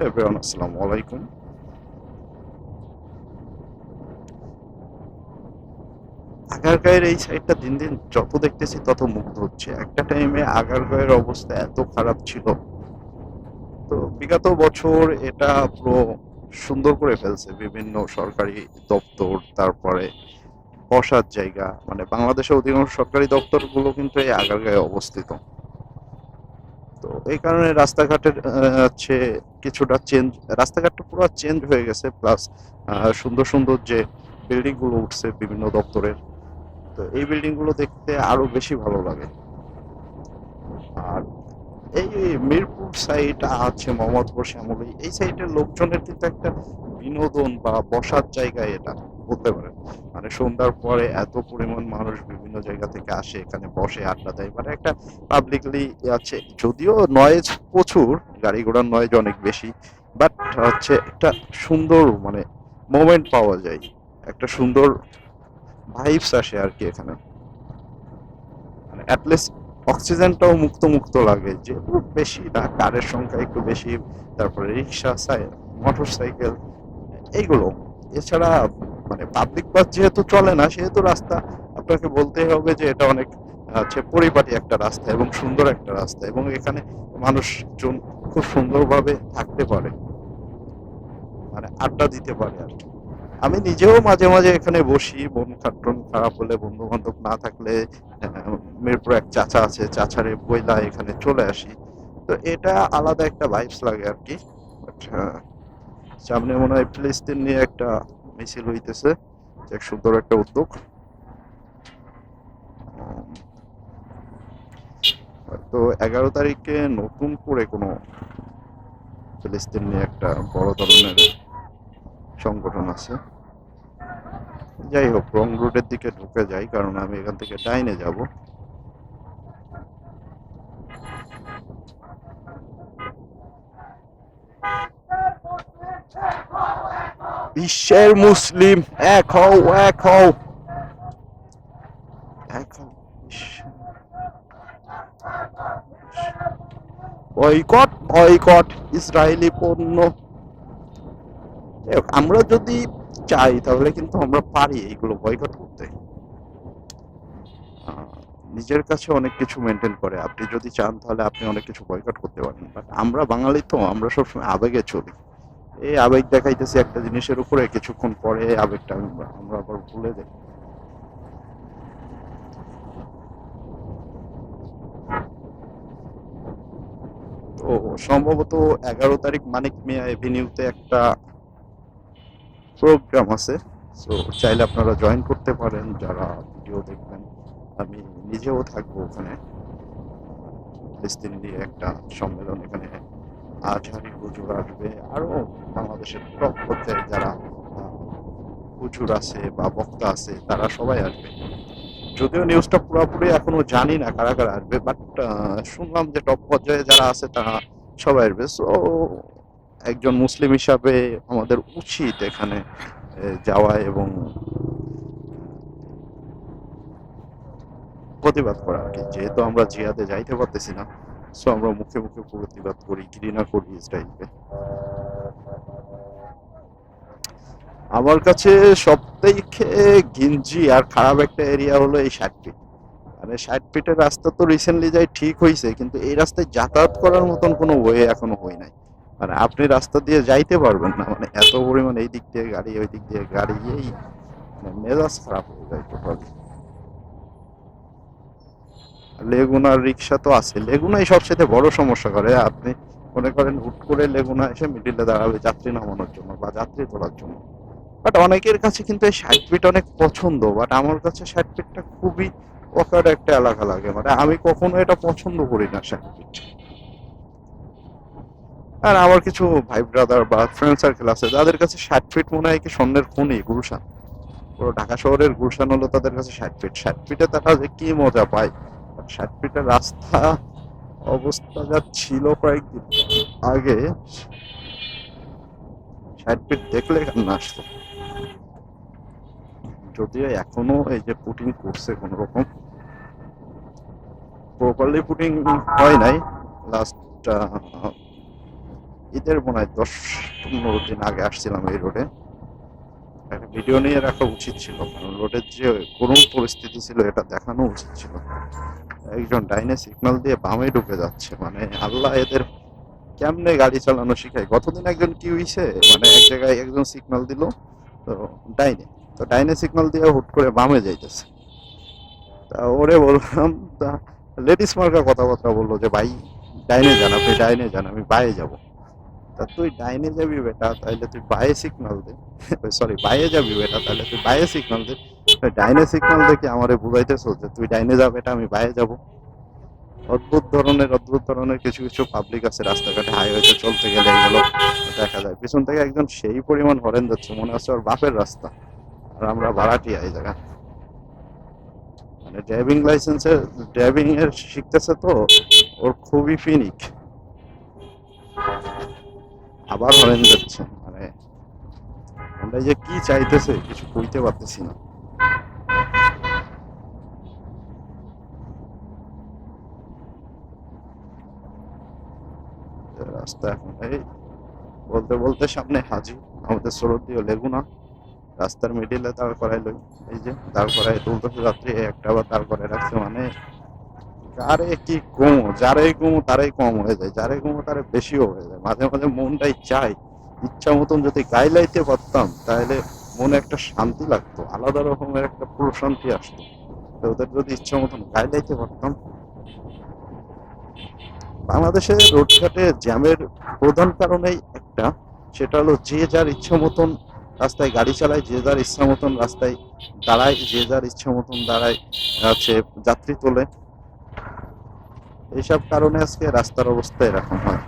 Everyone, আসসালামু আলাইকুম। আগারগাঁয়ের এই সাইডটা দিন দিন যত দেখতেছি তত মুগ্ধ হচ্ছে। একটা টাইমে আগারগাঁয়ের অবস্থা এত খারাপ ছিল, তো বিগত বছর এটা পুরো সুন্দর করে ফেলছে। বিভিন্ন সরকারি দপ্তর, তারপরে বসার জায়গা, মানে বাংলাদেশের অধিকাংশ সরকারি দপ্তরগুলো কিন্তু এই আগারগাঁয়ে অবস্থিত। তো এই কারণে রাস্তাঘাটের হচ্ছে কিছুটা চেঞ্জ, রাস্তাঘাটটা পুরো চেঞ্জ হয়ে গেছে। প্লাস সুন্দর সুন্দর যে বিল্ডিং গুলো উঠছে বিভিন্ন দপ্তরের, তো এই বিল্ডিং গুলো দেখতে আরো বেশি ভালো লাগে। আর এই মিরপুর সাইড আছে, মোহাম্মদপুর, শ্যামলী, এই সাইডের লোকজনের কিন্তু একটা বিনোদন বা বসার জায়গা এটা বলতে পারেন। মানে সন্ধ্যার পরে এত পরিমাণ মানুষ বিভিন্ন জায়গা থেকে আসে, এখানে বসে আড্ডা দেয়, মানে একটা পাবলিকলি আছে। যদিও নয়েজ প্রচুর, গাড়ি ঘোড়ার নয়েজ অনেক বেশি, বাট হচ্ছে একটা সুন্দর মানে মোমেন্ট পাওয়া যায়, একটা সুন্দর ভাইবস আসে আর কি এখানে। মানে অ্যাটলিস্ট অক্সিজেনটাও মুক্ত মুক্ত লাগে, যেহেতু বেশি না, কারের সংখ্যা একটু বেশি, তারপরে রিক্সা, মোটর সাইকেল, এইগুলো। এছাড়া মানে পাবলিক বাস যেহেতু চলে না, সেহেতু রাস্তা আপনাকে বলতেই হবে যে এটা অনেক হচ্ছে পরিপাটি একটা রাস্তা এবং সুন্দর একটা রাস্তা, এবং এখানে মানুষজন খুব সুন্দরভাবে থাকতে পারে, মানে আড্ডা দিতে পারে আর কি। আমি নিজেও মাঝে মাঝে এখানে বসি, মন টন খারাপ হলে, বন্ধু বান্ধব না থাকলে মিরপুর এক চাচা আছে, চাচারে বইলা এখানে চলে আসি। তো এটা আলাদা একটা ভাইবস লাগে আর কি। বাট সামনে মনে হয় ফিলিস্তিন নিয়ে একটা মিছিল হইতেছে, এক সুন্দর একটা উদ্যোগ। তো 11 তারিখে নতুন করে কোনো ফিলিস্তিন নিয়ে একটা বড় ধরনের সংগঠন আছে। যাই হোক, রং রুটের দিকে ঢুকে যাই, কারণ আমি এখান থেকে ডাইনে যাব। বিশ্বের মুসলিম এক হও, এক হও, এক হও। বয়কট, বয়কট ইসরায়েলি পণ্য। যাই হোক, আমরা যদি চাই তাহলে কিন্তু আমরা পারি এইগুলো বয়কট করতে। আহ, নিজের কাছে অনেক কিছু মেনটেন করে, আপনি যদি চান তাহলে আপনি অনেক কিছু বয়কট করতে পারেন। বাট আমরা বাঙালি তো, আমরা সবসময় আবেগে চলি। এই আবেগ দেখাইতেছি একটা জিনিসের উপরে, কিছুক্ষণ পরে আবেগটা আমরা আবার ভুলে যাই। তো সম্ভবত 11 তারিখ মানিক মিয়া এভিনিউতে একটা প্রোগ্রাম আছে। সো চাইলে আপনারা জয়েন করতে পারেন, যারা ভিডিও দেখবেন। আমি নিজেও থাকবো ওখানে। ফিলিস্তিন নিয়ে একটা সম্মেলন এখানে, আজহারি হুজুর আসবে, আরো বাংলাদেশের টপ পর্যায়ে যারা হুজুর আছে বা বক্তা আছে, তারা সবাই আসবে। যদিও নিউজটা পুরোপুরি এখনো জানি না কারা কারা আসবে, বাট শুনলাম যে টপ পর্যায়ে যারা আছে তারা সবাই আসবে। সো একজন মুসলিম হিসাবে আমাদের উচিত এখানে যাওয়া এবং প্রতিবাদ করা আর কি। যেহেতু আমরা জিহাদে যাইতে পারতেছি না, সো আমরা মুখে মুখে প্রতিবাদ করি, ঘৃণা করি ইসরায়েলকে। আমার কাছে সব থেকে ঘিঞ্জি আর খারাপ একটা এরিয়া হলো এই 60 ফিট। মানে 60 ফিটের রাস্তা তো রিসেন্টলি যাই ঠিক হয়েছে, কিন্তু এই রাস্তায় যাতায়াত করার মতন কোনো ওয়ে এখনো হয় নাই। মানে আপনি রাস্তা দিয়ে যাইতে পারবেন না, মানে এত পরিমাণ এই দিক দিয়ে গাড়ি, ওই দিক দিয়ে গাড়ি, এই মানে মেজাজ খারাপ হয়ে যায় টোটালি। লেগুনার রিক্সা তো আছে, লেগুনাই সবচেয়ে বড় সমস্যা করে। আপনি মনে করেন হুট করে লেগুনা এসে মিডিলে দাঁড়াবে যাত্রী নামানোর জন্য বা যাত্রী তোলার জন্য। বাট অনেকের কাছে কিন্তু এই 60 ফিট অনেক পছন্দ, বাট আমার কাছে 60 ফিটটা খুবই অকার একটা এলাকা লাগে। মানে আমি কখনো এটা পছন্দ করি না 60 ফিট। আর আমার কিছু ভাই ব্রাদার বা ফ্রেন্ড সার্কেল আছে যাদের কাছে 60 ফিট মনে হয় কি স্বর্ণের খনি, গুলশান। পুরো ঢাকা শহরের গুলশান হলো তাদের কাছে 60 ফিট। 60 ফিটে তারা যে কি মজা পায়! 60 ফিটের রাস্তা অবস্থা যা ছিল কয়েকদিন আগে, 60 ফিট দেখলে কান্না আসতো। যদিও এখনো এই যে পুটিং করছে কোন রকম, প্রপারলি পুটিং হয় নাই। লাস্ট ঈদের মনে হয় 10-15 দিন আগে আসছিলাম এই রোডে। একটা ভিডিও নিয়ে রাখা উচিত ছিল, কারণ রোডের যে করুণ পরিস্থিতি ছিল এটা দেখানো উচিত ছিল। একজন ডাইনে সিগন্যাল দিয়ে বামে ঢুকে যাচ্ছে, মানে আল্লাহ এদের কেমনে গাড়ি চালানো শিখায়। গতদিন একজন কি হইছে, মানে এক জায়গায় একজন সিগন্যাল দিল তো ডাইনে, তো ডাইনে সিগন্যাল দিয়ে হুট করে বামে যাইতেছে। তা ওরে বললাম, তা লেডিস মার্কা কথাবার্তা বললো যে ভাই ডাইনে যান, আপনি ডাইনে যান, আমি বায়ে যাব। তা তুই ডাইনে যাবি বেটা, তাইলে তুই বায়ে সিগন্যাল দে। সরি, বায়ে যাবি বেটা, তাহলে তুই বায়ে সিগন্যাল দে। ডাইনে সিগন্যাল দেখে আমারে বুঝাইতেছো যে তুই ডাইনে যা বেটা, আমি বায়ে যাব। অদ্ভুত ধরনের কিছু কিছু পাবলিক আছে রাস্তাঘাটে, হাইওয়েতে চলতে গেলে এগুলো দেখা যায়। পিছন থেকে একজন সেই পরিমাণ হরেন যাচ্ছে, মনে হচ্ছে ওর বাপের রাস্তা, আর আমরা ভাড়াটিয়া এই জায়গা। মানে ড্রাইভিং এর শিখতেছে তো, ওর খুবই ফিনিক, আবার হরেন যাচ্ছে। মানে আমরা যে কি চাইতেছে কিছু কইতে পারতেছি না। রাস্তা এখন এই বলতে বলতে সামনে হাজি, আমাদের শরতীয় লেগুনা। রাস্তার মিডিলে দাঁড় করাই লই, এই যে দাঁড় করাই তুলতেছে যাত্রী, একটা আবার দাঁড় করাই রাখছে। মানে কারে কি কম, যারাই কম তারাই কম হয়ে যায়, যারাই কম তারে বেশিও হয়ে যায়। মাঝে মাঝে মনটাই চাই ইচ্ছা মতন যদি গাইলাইতে পারতাম, তাহলে মনে একটা শান্তি লাগতো, আলাদা রকমের একটা প্রশান্তি আসতো। তো ওদের যদি ইচ্ছা মতন গাইলাইতে পারতাম। বাংলাদেশের রোডঘাটে জ্যামের প্রধান কারণেই একটা, সেটা হলো যে যার ইচ্ছা মতন রাস্তায় গাড়ি চালায়, যে যার ইচ্ছা মতন রাস্তায় দাঁড়ায়, যে যার ইচ্ছা মতন দাঁড়ায় হচ্ছে যাত্রী তোলে। এইসব কারণে আজকে রাস্তার অবস্থা এরকম হয়।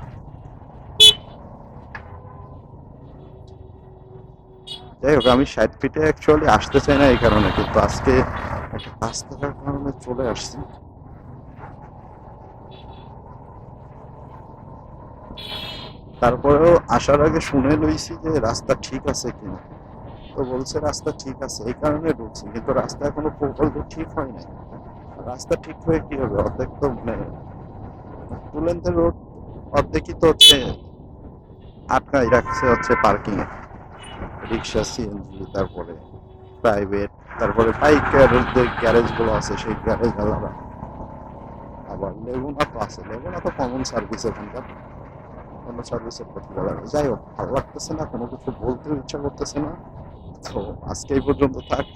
যাই হোক, আমি 60 ফিটে অ্যাকচুয়ালি আসতে চাই না এই কারণে, কিন্তু আজকে একটা কাজ থাকার কারণে চলে আসছি। তারপরেও আসার আগে শুনে লইছি যে রাস্তা ঠিক আছে কিনা। তো বলছে রাস্তা ঠিক আছে, এই কারণে ঢুকছি, কিন্তু রাস্তা এখনো প্রকল্প ঠিক হয় নাই। রাস্তা ঠিক হয়ে কি হবে, অর্ধেক তো মানে টু লেন্থের রোড, অর্ধেকই তো হচ্ছে আটকাই রাখছে হচ্ছে পার্কিং এ, রিক্সা, সিএনজি, তারপরে প্রাইভেট, তারপরে বাইকের যে গ্যারেজ গুলো আছে সেই গ্যারেজ আলাদা। আবার লেগুনা তো আছে, লেগুনা তো কমন সার্ভিস এখানকার, অন্য সার্ভিসের কথা বলা যায়। যাই হোক, ভালো লাগতেছে না, কোনো কিছু বলতেও ইচ্ছা করতেছে না। তো আজকে এই পর্যন্ত থাক।